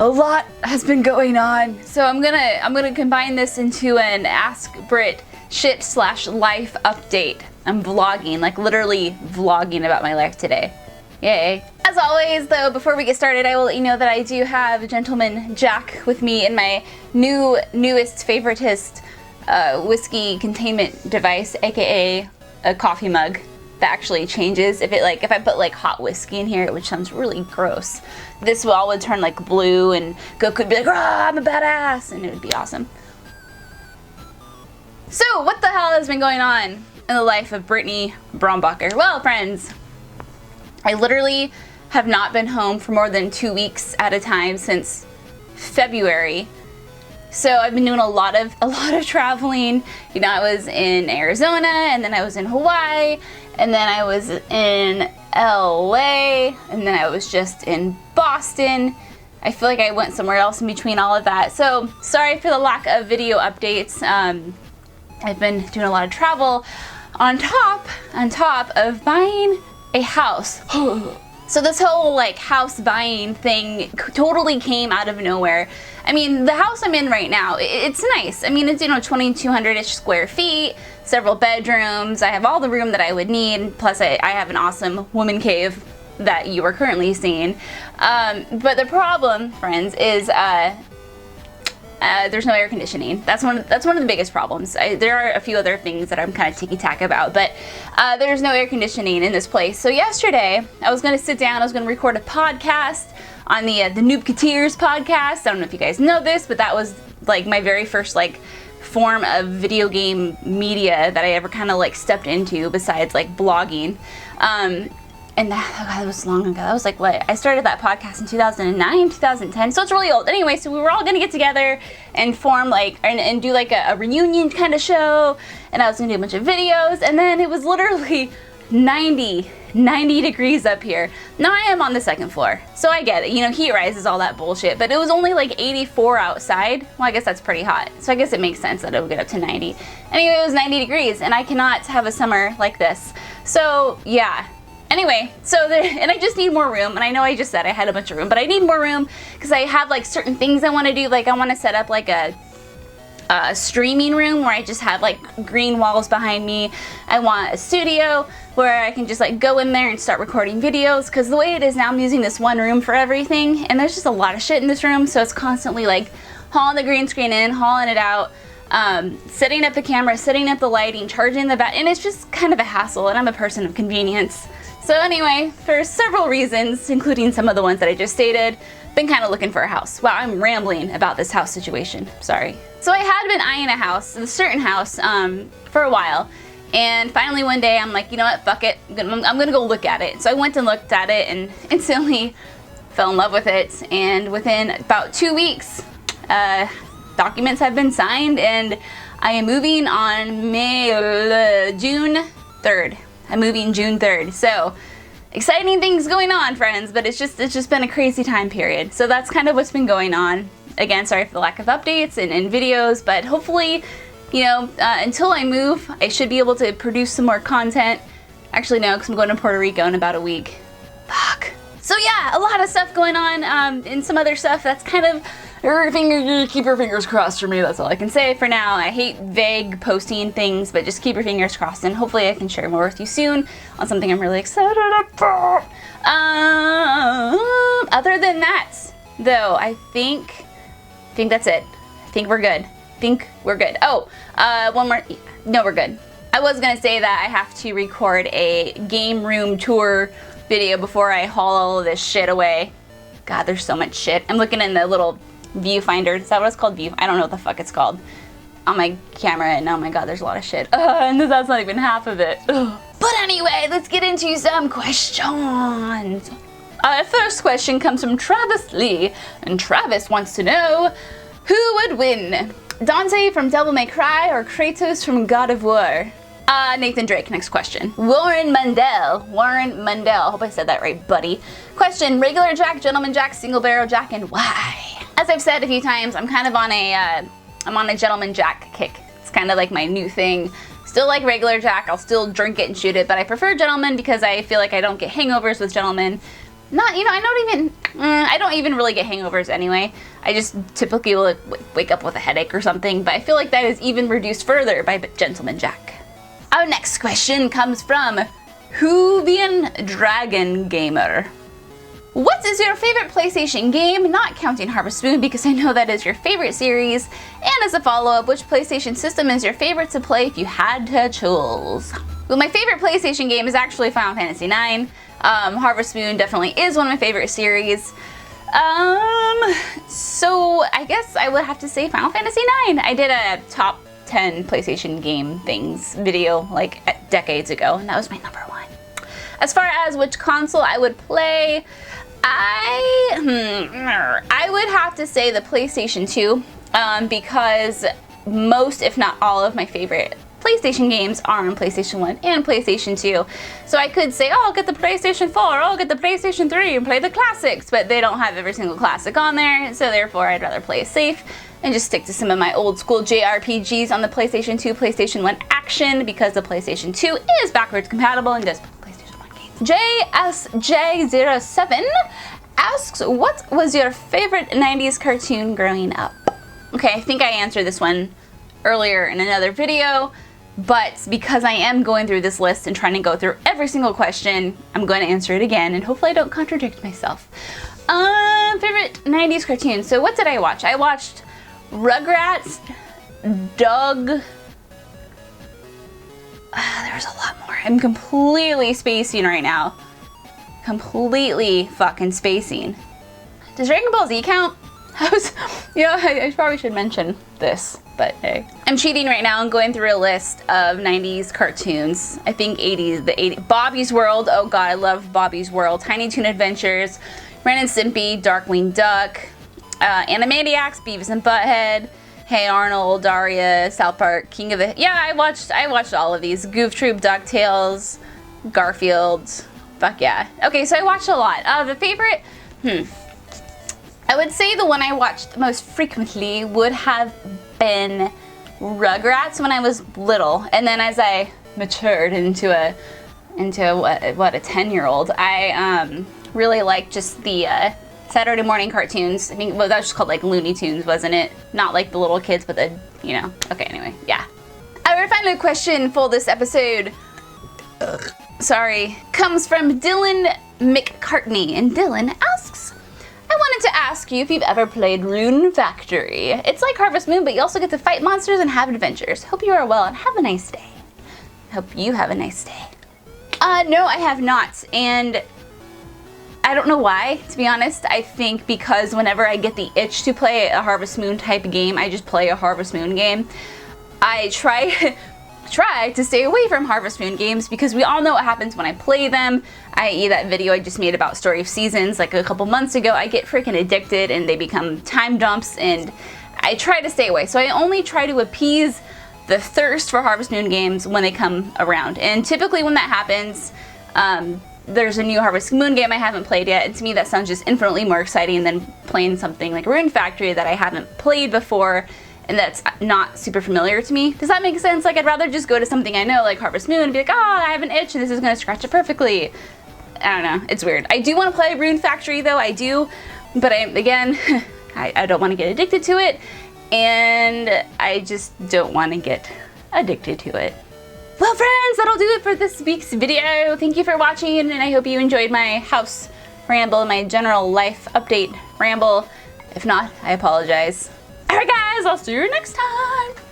a lot has been going on. So I'm gonna combine this into an Ask Britt Shit / life update. I'm vlogging, like literally vlogging about my life today. Yay. As always though, before we get started, I will let you know that I do have Gentleman Jack with me in my newest favoritist whiskey containment device, aka a coffee mug that actually changes. If I put like hot whiskey in here, which sounds really gross, this all would turn like blue and Goku would be like, "Rah, I'm a badass," and it would be awesome. So what the hell has been going on in the life of Brittney Brombacher? Well, friends, I literally have not been home for more than 2 weeks at a time since February. So I've been doing a lot of traveling. You know, I was in Arizona, and then I was in Hawaii, and then I was in LA, and then I was just in Boston. I feel like I went somewhere else in between all of that. So sorry for the lack of video updates. I've been doing a lot of travel on top of buying a house. So this whole like house buying thing totally came out of nowhere. I mean, the house I'm in right now, it's nice. I mean, it's, you know, 2,200-ish square feet, several bedrooms. I have all the room that I would need. Plus I have an awesome woman cave that you are currently seeing. But the problem, friends, is there's no air conditioning. That's one of the biggest problems. There are a few other things that I'm kind of ticky-tack about, but there's no air conditioning in this place. So yesterday, I was going to sit down, I was going to record a podcast on the Noobketeers podcast. I don't know if you guys know this, but that was like my very first like form of video game media that I ever kind of like stepped into besides like blogging. And that was long ago. That was like, what? I started that podcast in 2009, 2010, so it's really old. Anyway, so we were all gonna get together and form like, and do like a reunion kind of show, and I was gonna do a bunch of videos, and then it was literally 90 degrees up here. Now I am on the second floor, so I get it. You know, heat rises, all that bullshit, but it was only like 84 outside. Well, I guess that's pretty hot, so I guess it makes sense that it would get up to 90. Anyway, it was 90 degrees, and I cannot have a summer like this. So, yeah. Anyway, and I just need more room, and I know I just said I had a bunch of room, but I need more room because I have like certain things I want to do. Like I want to set up like a streaming room where I just have like green walls behind me. I want a studio where I can just like go in there and start recording videos, because the way it is now, I'm using this one room for everything, and there's just a lot of shit in this room, so it's constantly like hauling the green screen in, hauling it out, setting up the camera, setting up the lighting, charging the and it's just kind of a hassle, and I'm a person of convenience. So anyway, for several reasons, including some of the ones that I just stated, been kind of looking for a house. Wow, I'm rambling about this house situation. Sorry. So I had been eyeing a certain house, for a while, and finally one day I'm like, you know what, fuck it, I'm gonna go look at it. So I went and looked at it and instantly fell in love with it, and within about 2 weeks, documents have been signed, and I am moving on June 3rd. I'm moving June 3rd. So exciting things going on, friends, but it's just been a crazy time period. So that's kind of what's been going on. Again, sorry for the lack of updates and videos, but hopefully, you know, until I move, I should be able to produce some more content. Actually, no, because I'm going to Puerto Rico in about a week. Fuck. So yeah, a lot of stuff going on, and some other stuff that's kind of, keep your fingers crossed for me, that's all I can say for now. I hate vague posting things, but just keep your fingers crossed, and hopefully I can share more with you soon on something I'm really excited about. Other than that, though, I think that's it. I think we're good. Oh, one more, no, we're good. I was gonna say that I have to record a game room tour video before I haul all of this shit away. God, there's so much shit. I'm looking in the little viewfinder. Is that what it's called? I don't know what the fuck it's called on my camera, and oh my god, there's a lot of shit. And that's not even half of it. But anyway, let's get into some questions. First question comes from Travis Lee, and Travis wants to know, who would win? Dante from Devil May Cry or Kratos from God of War? Nathan Drake, next question. Warren Mundell, I hope I said that right, buddy. Question, regular Jack, gentleman Jack, single barrel Jack, and why? As I've said a few times, I'm kind of on a gentleman Jack kick. It's kind of like my new thing. Still like regular Jack, I'll still drink it and shoot it, but I prefer gentleman because I feel like I don't get hangovers with gentleman. I I don't even really get hangovers anyway. I just typically will wake up with a headache or something, but I feel like that is even reduced further by Gentleman Jack. Our next question comes from Hoovian Dragon Gamer. What is your favorite PlayStation game, not counting Harvest Moon because I know that is your favorite series? And as a follow-up, which PlayStation system is your favorite to play if you had to choose? Well, my favorite PlayStation game is actually Final Fantasy IX. Harvest Moon definitely is one of my favorite series. So I guess I would have to say Final Fantasy IX. I did a top 10 PlayStation game things video like decades ago, and that was my number one. As far as which console I would play, I would have to say the PlayStation 2, because most, if not all, of my favorite PlayStation games are on PlayStation 1 and PlayStation 2. So I could say, oh, I'll get the PlayStation 4, or I'll get the PlayStation 3 and play the classics, but they don't have every single classic on there, so therefore I'd rather play it safe and just stick to some of my old school JRPGs on the PlayStation 2, PlayStation 1 action, because the PlayStation 2 is backwards compatible and does PlayStation 1 games. JSJ07 asks, what was your favorite 90s cartoon growing up? Okay, I think I answered this one earlier in another video, but because I am going through this list and trying to go through every single question, I'm going to answer it again, and hopefully I don't contradict myself. Favorite 90s cartoon. So what did I watch? I watched Rugrats, Doug. There was a lot more. I'm completely spacing right now. Completely fucking spacing. Does Dragon Ball Z count? I probably should mention this, but hey. I'm cheating right now and going through a list of 90s cartoons. I think 80s, Bobby's World. Oh god, I love Bobby's World. Tiny Toon Adventures, Ren and Stimpy, Darkwing Duck, Animaniacs, Beavis and Butthead, Hey Arnold, Daria, South Park, King of the... Yeah, I watched all of these. Goof Troop, DuckTales, Garfield. Fuck yeah. Okay, so I watched a lot. The favorite... I would say the one I watched most frequently would have been Rugrats when I was little, and then as I matured into a 10-year-old, I really liked just the Saturday morning cartoons. I mean, well, that was just called like Looney Tunes, wasn't it? Not like the little kids, but the, you know. Okay, anyway, yeah. Our final question for this episode, comes from Dylan McCartney, and Dylan asks, I wanted to ask you if you've ever played Rune Factory. It's like Harvest Moon, but you also get to fight monsters and have adventures. Hope you are well and have a nice day. Hope you have a nice day. No, I have not, and I don't know why, to be honest. I think because whenever I get the itch to play a Harvest Moon type game, I just play a Harvest Moon game. I try to stay away from Harvest Moon games because we all know what happens when I play them, i.e. that video I just made about Story of Seasons like a couple months ago. I get freaking addicted and they become time dumps, and I try to stay away. So I only try to appease the thirst for Harvest Moon games when they come around. And typically when that happens, there's a new Harvest Moon game I haven't played yet, and to me that sounds just infinitely more exciting than playing something like Rune Factory that I haven't played before and that's not super familiar to me. Does that make sense? Like, I'd rather just go to something I know, like Harvest Moon, and be like, oh, I have an itch and this is gonna scratch it perfectly. I don't know, it's weird. I do want to play Rune Factory though, I do, but I don't want to get addicted to it, and I just don't want to get addicted to it. Well friends, that'll do it for this week's video. Thank you for watching, and I hope you enjoyed my house ramble, my general life update ramble. If not, I apologize. Alright guys, I'll see you next time.